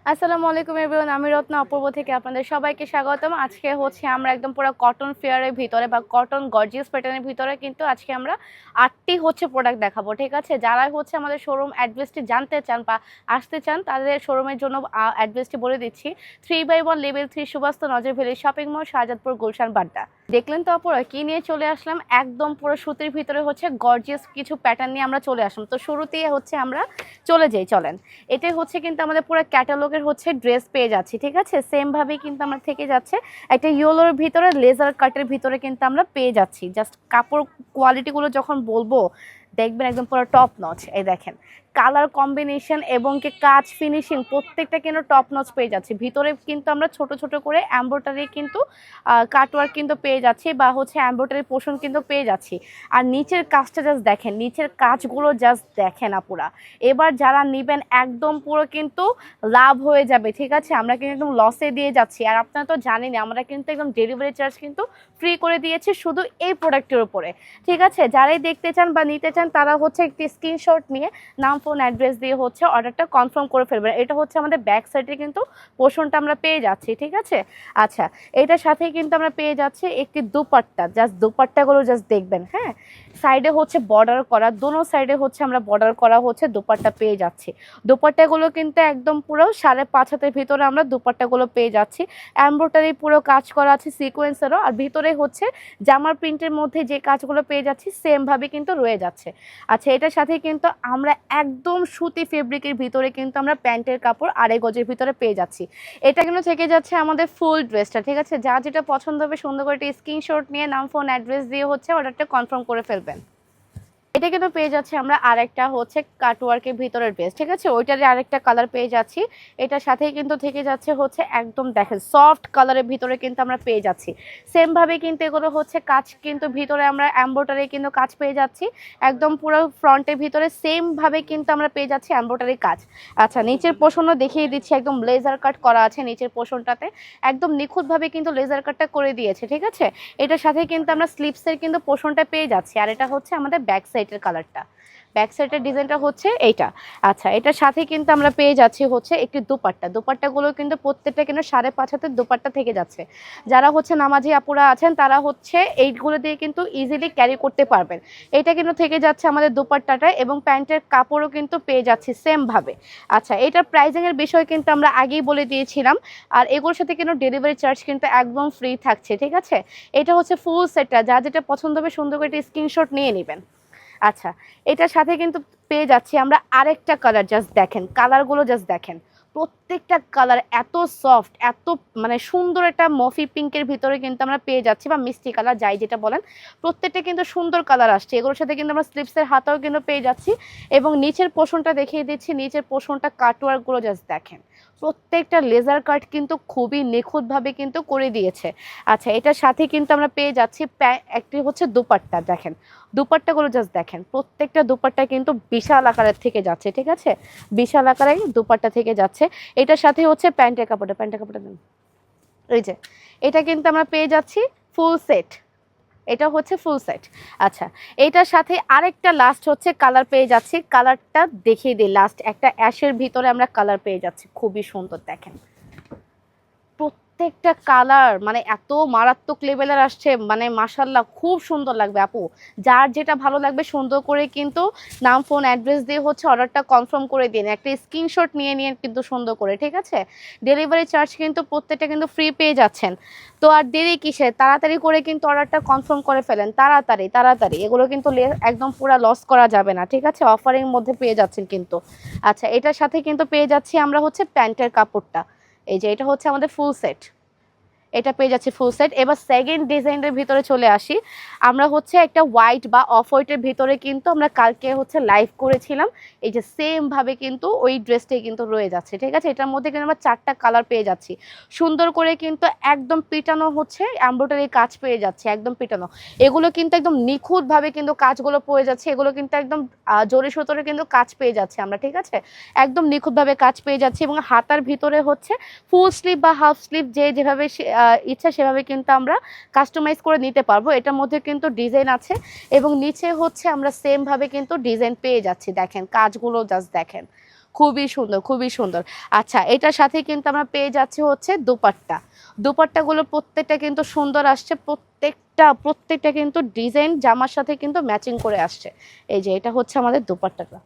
আসসালামু আলাইকুম এভরিওয়ান, আমি রত্না অপূর্ব থেকে আপনাদের সবাইকে স্বাগতম। আজকে হচ্ছে আমরা একদম পুরো কটন ফেয়ারের ভিতরে বা কটন গর্জিয়াস প্যাটার্নের ভিতরে কিন্তু আজকে আমরা 8টি হচ্ছে প্রোডাক্ট দেখাবো। ঠিক আছে, যারা হচ্ছে আমাদের শোরুম অ্যাড্রেসটি জানতে চান বা আসতে চান তাদের শোরুমের জন্য অ্যাড্রেসটি বলে দিচ্ছি। 3/1 level 3 Subastu Nazar valley shopping mall, Shahjadpur, Gulshan, Badda. দেখলেন তো অপরা কি নিয়ে চলে আসলাম, একদম পুরো সুতির ভিতরে হচ্ছে গর্জিয়াস কিছু প্যাটার্ন নিয়ে আমরা চলে আসলাম। তো শুরুতেই হচ্ছে আমরা চলে যাই, চলেন। এটাই হচ্ছে কিন্তু আমাদের পুরো ক্যাটালগের হচ্ছে ড্রেস পেয়ে যাচ্ছি। ঠিক আছে, সেম ভাবেই কিন্তু আমরা থেকে যাচ্ছে একটা ইয়েলোর ভিতরে লেজার কাটের ভিতরে কিন্তু আমরা পেয়ে যাচ্ছি। জাস্ট কাপড় কোয়ালিটিগুলো যখন বলবো দেখবেন একদম পুরো টপ নচ। এই দেখেন কালার কম্বিনেশন এবং কি কাজ ফিনিশিং প্রত্যেকটা কিন্তু টপ নচ পেয়ে যাচ্ছি। ভিতরে কিন্তু আমরা ছোট ছোট করে এমব্রয়ডারি কিন্তু কাটওয়ার্ক কিন্তু পেয়ে যাচ্ছি বা হচ্ছে এমব্রয়ডারি পোর্শন কিন্তু পেয়ে যাচ্ছি। আর নিচের কাজটা জাস্ট দেখেন, নিচের কাজগুলো জাস্ট দেখেন আপুরা। এবার যারা নেবেন একদম পুরো কিন্তু লাভ হয়ে যাবে। ঠিক আছে, আমরা কিন্তু একদম লসে দিয়ে যাচ্ছি। আর আপনারা তো জানেনই আমরা কিন্তু একদম ডেলিভারি চার্জ কিন্তু ফ্রি করে দিয়েছি শুধু এই প্রোডাক্টের উপরে। ঠিক আছে, যারাই দেখতে চান বা নিতে চান তারা হচ্ছে একটি স্ক্রিনশট নিয়ে নাম, ফোন, অ্যাড্রেস দিয়ে হচ্ছে অর্ডারটা কনফার্ম করে ফেলবেন। এটা হচ্ছে আমাদের ব্যাক সাইডে কিন্তু পোর্শনটা আমরা পেয়ে যাচ্ছি। ঠিক আছে, আচ্ছা, এটার সাথে কিন্তু আমরা পেয়ে যাচ্ছি একটি দুপাট্টা। জাস্ট দুপাট্টাগুলো জাস্ট দেখবেন। হ্যাঁ, সাইডে হচ্ছে বর্ডার করা, দোনো সাইডে হচ্ছে আমরা বর্ডার করা হচ্ছে দুপাট্টা পেয়ে যাচ্ছি। দুপাট্টাগুলো কিন্তু একদম পুরো 5.5 হাতের ভিতরে আমরা দুপাট্টাগুলো পেয়ে যাচ্ছি। এমব্রয়ডারি পুরো কাজ করা আছে সিকোয়েন্সেরও। আর ভিতরে হচ্ছে জামার প্রিন্টের মধ্যে যে কাজগুলো পেয়ে যাচ্ছি সেমভাবে কিন্তু রয়ে যাচ্ছে। আচ্ছা, এটার সাথে কিন্তু আমরা একদম সুতি ফেব্রিকের ভিতরে কিন্তু আমরা প্যান্টের কাপড় 2.5 গজের ভিতরে পেয়ে যাচ্ছি। এটা কিন্তু থেকে যাচ্ছে আমাদের ফুল ড্রেসটা। ঠিক আছে, যা যেটা পছন্দ হবে সুন্দর করে একটা স্ক্রিনশট নিয়ে নাম, ফোন, অ্যাড্রেস দিয়ে হচ্ছে অর্ডারটা কনফার্ম করে ফেলবেন। এটা কিন্তু পেয়ে যাচ্ছে আমরা আরেকটা হচ্ছে কাটওয়ার্কের ভিতরের ড্রেস। ঠিক আছে, ওইটারই আরেকটা কালার পেয়ে যাচ্ছি। এটার সাথেই কিন্তু থেকে যাচ্ছে হচ্ছে একদম দেখেন সফট কালারের ভিতরে কিন্তু আমরা পেয়ে যাচ্ছি। সেমভাবে কিন্তু এগুলো হচ্ছে কাজ কিন্তু ভিতরে আমরা এমব্রয়ডারি কিন্তু কাজ পেয়ে যাচ্ছি। একদম পুরো ফ্রন্টের ভিতরে সেমভাবে কিন্তু আমরা পেয়ে যাচ্ছি এমব্রয়ডারি কাজ। আচ্ছা, নিচের পোর্শনও দেখিয়ে দিচ্ছি, একদম লেজার কাট করা আছে নিচের পোর্শনটাতে। একদম নিখুঁতভাবে কিন্তু লেজার কাটটা করে দিয়েছে। ঠিক আছে, এটার সাথে কিন্তু আমরা স্লিপসের কিন্তু পোর্শনটা পেয়ে যাচ্ছি। আর এটা হচ্ছে আমাদের ব্যাক সাইডের কালারটা, ব্যাক সাইডের ডিজাইনটা হচ্ছে এইটা। আচ্ছা, এটার সাথে কিন্তু আমরা পেয়ে যাচ্ছি হচ্ছে একটি দুপাট্টা। দুপাট্টাগুলো কিন্তু প্রত্যেকটা কিন্তু 5.5 হাতের দুপাট্টা থেকে যাচ্ছে। যারা হচ্ছে নামাজি আপুরা আছেন তারা হচ্ছে এইগুলো দিয়ে কিন্তু ইজিলি ক্যারি করতে পারবেন। এটা কিন্তু থেকে যাচ্ছে আমাদের দুপাট্টাটা এবং প্যান্টের কাপড়ও কিন্তু পেয়ে যাচ্ছি সেমভাবে। আচ্ছা, এটার প্রাইজিংয়ের বিষয় কিন্তু আমরা আগেই বলে দিয়েছিলাম। আর এগুলোর সাথে কিন্তু ডেলিভারি চার্জ কিন্তু একদম ফ্রি থাকছে। ঠিক আছে, এটা হচ্ছে ফুল সেটটা, যা যেটা পছন্দ হবে সুন্দর করে একটা স্ক্রিনশট নিয়ে নেবেন। আচ্ছা, এটার সাথে কিন্তু পেয়ে যাচ্ছি আমরা আরেকটা কালার। জাস্ট দেখেন কালারগুলো, জাস্ট দেখেন প্রত্যেকটা কালার এত সফট, এত মানে সুন্দর একটা মফি পিঙ্কের ভিতরে কিন্তু আমরা পেয়ে যাচ্ছি বা মিষ্টি কালার যাই যেটা বলেন, প্রত্যেকটা কিন্তু সুন্দর কালার আসছে। এগুলোর সাথে কিন্তু আমরা স্লিপসের হাতাও কিন্তু পেয়ে যাচ্ছি। এবং নিচের পোর্শনটা দেখিয়ে দিচ্ছি, নিচের পোর্শনটা কাটওয়ার্কগুলো জাস্ট দেখেন, প্রত্যেকটা লেজার কাট কিন্তু খুবই নিখুঁতভাবে কিন্তু করে দিয়েছে। আচ্ছা, এটার সাথে কিন্তু আমরা পেয়ে যাচ্ছি একটি হচ্ছে দুপাট্টা। দেখেন দুপাট্টাগুলো জাস্ট দেখেন, প্রত্যেকটা দুপাট্টা কিন্তু বিশাল আকারের থেকে যাচ্ছে। ঠিক আছে, বিশাল আকারে দুপাট্টা থেকে যাচ্ছে। এটার সাথে হচ্ছে প্যান্টের কাপড়টা দেন। এই যে এটা কিন্তু আমরা পেয়ে যাচ্ছি ফুল সেট, এটা হচ্ছে ফুল সেট। আচ্ছা, এটার সাথে আরেকটা লাস্ট হচ্ছে কালার পেয়ে যাচ্ছি। কালারটা দেখিয়ে দিই, লাস্ট একটা অ্যাশের ভিতরে আমরা কালার পেয়ে যাচ্ছি, খুবই সুন্দর দেখেন। প্রত্যেকটা কালার মানে এত মারাত্মক লেভেলের আসছে, মানে মাশাল্লাহ খুব সুন্দর লাগবে আপু। যার যেটা ভালো লাগবে সুন্দর করে কিন্তু নাম, ফোন, অ্যাড্রেস দিয়ে হচ্ছে অর্ডারটা কনফার্ম করে দিন, একটা স্ক্রিনশট নিয়ে নিয়ে কিন্তু সুন্দর করে। ঠিক আছে, ডেলিভারি চার্জ কিন্তু প্রত্যেকটা কিন্তু ফ্রি পেয়ে যাচ্ছেন। তো আর দেরি কিসে, তাড়াতাড়ি করে কিন্তু অর্ডারটা কনফার্ম করে ফেলেন, তাড়াতাড়ি তাড়াতাড়ি। এগুলো কিন্তু একদম পুরো লস করা যাবে না। ঠিক আছে, অফারের মধ্যে পেয়ে যাচ্ছেন কিন্তু। আচ্ছা, এটার সাথে কিন্তু পেয়ে যাচ্ছি আমরা হচ্ছে প্যান্টের কাপড়টা। এই যে এটা হচ্ছে আমাদের ফুল সেট, এটা পেয়ে যাচ্ছে ফুল সেট। এবার সেকেন্ড ডিজাইনের ভিতরে চলে আসি। আমরা হচ্ছে একটা হোয়াইট বা অফ হোয়াইটের ভিতরে কিন্তু আমরা কালকে হচ্ছে লাইভ করেছিলাম। এই যে সেম ভাবে কিন্তু ওই ড্রেসটাই কিন্তু রয়ে যাচ্ছে। ঠিক আছে, এটার মধ্যে কিন্তু আমরা 4টা কালার পেয়ে যাচ্ছি। সুন্দর করে কিন্তু একদম পিটানো হচ্ছে এমব্রয়ডারি কাজ পেয়ে যাচ্ছে, একদম পিটানো। এগুলো কিন্তু একদম নিখুঁতভাবে কিন্তু কাজগুলো পেয়ে যাচ্ছে। এগুলো কিন্তু একদম জরি সুতোরে কিন্তু কাজ পেয়ে যাচ্ছে আমরা। ঠিক আছে, একদম নিখুঁতভাবে কাজ পেয়ে যাচ্ছে। এবং হাতার ভিতরে হচ্ছে ফুল স্লিভ বা হাফ স্লিভ যে যেভাবে ইচ্ছা সেভাবে কিন্তু আমরা কাস্টমাইজ করে নিতে পারবো। এটার মধ্যে কিন্তু ডিজাইন আছে এবং নিচে হচ্ছে আমরা সেম ভাবে কিন্তু ডিজাইন পেয়ে যাচ্ছি। দেখেন কাজগুলো জাস্ট দেখেন, খুবই সুন্দর, খুবই সুন্দর। আচ্ছা, এটার সাথে কিন্তু আমরা পেয়ে যাচ্ছি হচ্ছে দোপাট্টা। দোপাট্টাগুলো প্রত্যেকটা কিন্তু সুন্দর আসছে, প্রত্যেকটা কিন্তু ডিজাইন জামার সাথে কিন্তু ম্যাচিং করে আসছে। এই যে এটা হচ্ছে আমাদের দোপাট্টাটা।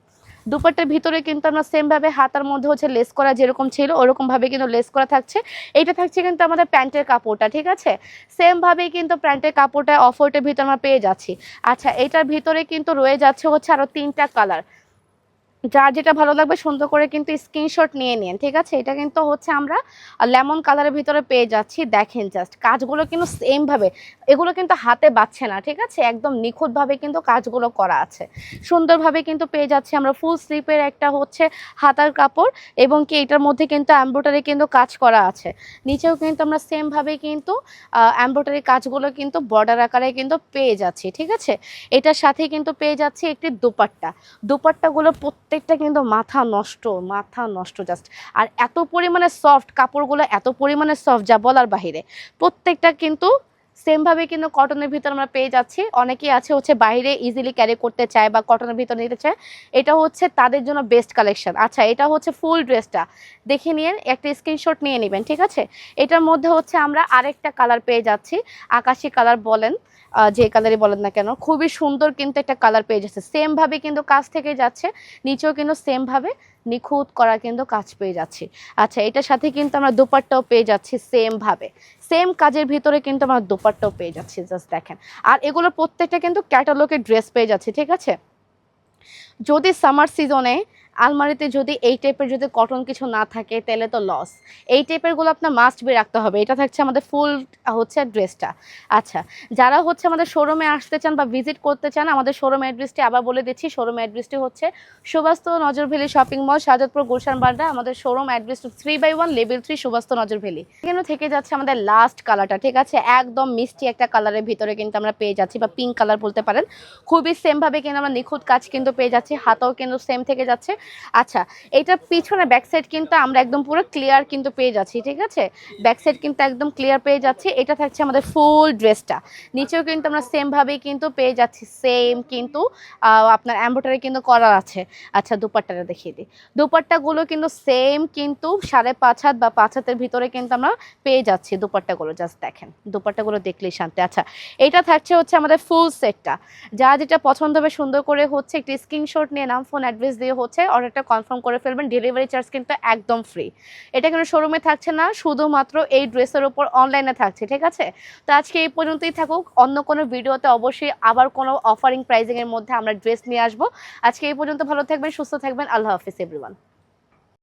দুপাট্টার ভিতরে কিন্তু আমরা সেম ভাবে হাতার মধ্যে হচ্ছে লেস করা যেরকম ছিল ওরকম ভাবে কিন্তু লেস করা থাকছে। এটা থাকছে কিন্তু আমাদের প্যান্টের কাপড়টা, ঠিক আছে? সেম ভাবেই কিন্তু প্যান্টের কাপড়টা অফ হোয়াইটের ভিতরে আমরা পেয়ে যাচ্ছি। আচ্ছা, এটার ভিতরে কিন্তু রয়ে যাচ্ছে হচ্ছে আরো 3টা কালার। যার যেটা ভালো লাগবে সুন্দর করে কিন্তু স্ক্রিনশট নিয়ে নিন, ঠিক আছে? এটা কিন্তু হচ্ছে আমরা লেমন কালারের ভিতরে পেয়ে যাচ্ছি। দেখেন জাস্ট কাজগুলো কিন্তু সেম ভাবে, এগুলো কিন্তু হাতে বাচ্ছে না, ঠিক আছে? একদম নিখুঁতভাবে কিন্তু কাজগুলো করা আছে। সুন্দরভাবে কিন্তু পেয়ে যাচ্ছি আমরা ফুল স্লিপের একটা হচ্ছে হাতার কাপড়, এবং কি এটার মধ্যে কিন্তু এমব্রয়ডারি কিন্তু কাজ করা আছে। নিচেও কিন্তু আমরা সেম ভাবে কিন্তু এমব্রয়ডারি কাজগুলো কিন্তু বর্ডার আকারে কিন্তু পেয়ে যাচ্ছি, ঠিক আছে? এটার সাথে কিন্তু পেয়ে যাচ্ছি একটি দোপাট্টা। দোপাট্টাগুলো প্রত্যেকটা কিন্তু মাথা নষ্ট জাস্ট। আর এত পরিমাণে সফট কাপড়গুলো, এত পরিমাণে সফট যা বলার বাহিরে। প্রত্যেকটা কিন্তু সেম ভাবে কিন্তু কটনের ভিতর আমরা পেয়ে যাচ্ছি। অনেকেই আছে হচ্ছে বাইরে ইজিলি ক্যারি করতে চায় বা কটনের ভিতর নিতে চায়, এটা হচ্ছে তাদের জন্য বেস্ট কালেকশন। আচ্ছা, এটা হচ্ছে ফুল ড্রেসটা দেখে নিয়ে একটা স্ক্রিনশট নিয়ে নেবেন, ঠিক আছে? এটার মধ্যে হচ্ছে আমরা আরেকটা কালার পেয়ে যাচ্ছি, আকাশি কালার বলেন যে কালারই বলেন না কেন, খুবই সুন্দর কিন্তু একটা কালার পেয়ে যাচ্ছে। সেম ভাবে কিন্তু কাজ থেকে যাচ্ছে, নিচেও কিন্তু সেম ভাবে নিখুঁত করা কিন্তু কাজ পেয়ে যাচ্ছি। আচ্ছা, এটার সাথে কিন্তু আমরা দোপাট্টাও পেয়ে যাচ্ছি সেম ভাবে, সেম কাজের ভিতরে কিন্তু আমরা দোপাট্টাও পেয়ে যাচ্ছি। জাস্ট দেখেন, আর এগুলো প্রত্যেকটা কিন্তু ক্যাটালগের ড্রেস পেয়ে যাচ্ছে, ঠিক আছে? যদি সামার সিজনে আলমারিতে যদি এই টাইপের যদি কটন কিছু না থাকে তাহলে তো লস। এই টাইপেরগুলো আপনার মাস্ট বি রাখতে হবে। এটা থাকছে আমাদের ফুল হচ্ছে ড্রেসটা। আচ্ছা, যারা হচ্ছে আমাদের শোরুমে আসতে চান বা ভিজিট করতে চান, আমাদের শোরুম অ্যাড্রেসটি আবার বলে দিচ্ছি। শোরুম অ্যাড্রেসটি হচ্ছে Subastu Nazar valley shopping mall, Shahjadpur Gulshan Badda. আমাদের showroom address 3/1 level 3 Subastu Nazar valley. এখানে থেকে যাচ্ছে আমাদের লাস্ট কালারটা, ঠিক আছে? একদম মিষ্টি একটা কালারের ভিতরে কিন্তু আমরা পেয়ে যাচ্ছি, বা পিঙ্ক কালার বলতে পারেন। খুবই সেম ভাবে কিন্তু আমরা নিখুঁত কাজ কিন্তু পেয়ে যাচ্ছি, হাতাও কিন্তু সেম থেকে যাচ্ছে। আচ্ছা, এটা পিছনে ব্যাক সাইড কিন্তু আমরা একদম পুরো ক্লিয়ার কিন্তু পেয়ে যাচ্ছি, ঠিক আছে? ব্যাক সাইড কিন্তু একদম ক্লিয়ার পেয়ে যাচ্ছি। এটা থাকছে আমাদের ফুল ড্রেসটা। নিচেও কিন্তু আমরা সেম ভাবেই কিন্তু পেয়ে যাচ্ছি, সেম কিন্তু আপনার এমব্রয়ডারি কিন্তু করা আছে। আচ্ছা, দুপাট্টাটা দেখিয়ে দিই। দুপাট্টাগুলো কিন্তু সেম কিন্তু 5.5 হাত বা 5 হাতের ভিতরে কিন্তু আমরা পেয়ে যাচ্ছি দুপাট্টাগুলো। জাস্ট দেখেন, দুপাট্টাগুলো দেখলেই শান্তি। আচ্ছা, এটা থাকছে হচ্ছে আমাদের ফুল সেটটা। যা যেটা পছন্দ হবে সুন্দর করে হচ্ছে একটি স্ক্রিনশট নিয়ে নাম, ফোন, অ্যাড্রেস দিয়ে হচ্ছে অর্ডারটা কনফার্ম করে ফেলবেন। ডেলিভারি চার্জ কিন্তু একদম ফ্রি। এটা কিন্তু শোরুমে থাকছে না, শুধুমাত্র এই ড্রেসের উপর অনলাইনে থাকছে, ঠিক আছে? তো আজকে এই পর্যন্তই থাকুক। অন্য কোনো ভিডিওতে অবশ্যই আবার কোনো অফারিং প্রাইজিং এর মধ্যে আমরা ড্রেস নিয়ে আসবো। আজকে এই পর্যন্ত, ভালো থাকবেন, সুস্থ থাকবেন। আল্লাহ হাফিজ এভরিওয়ান।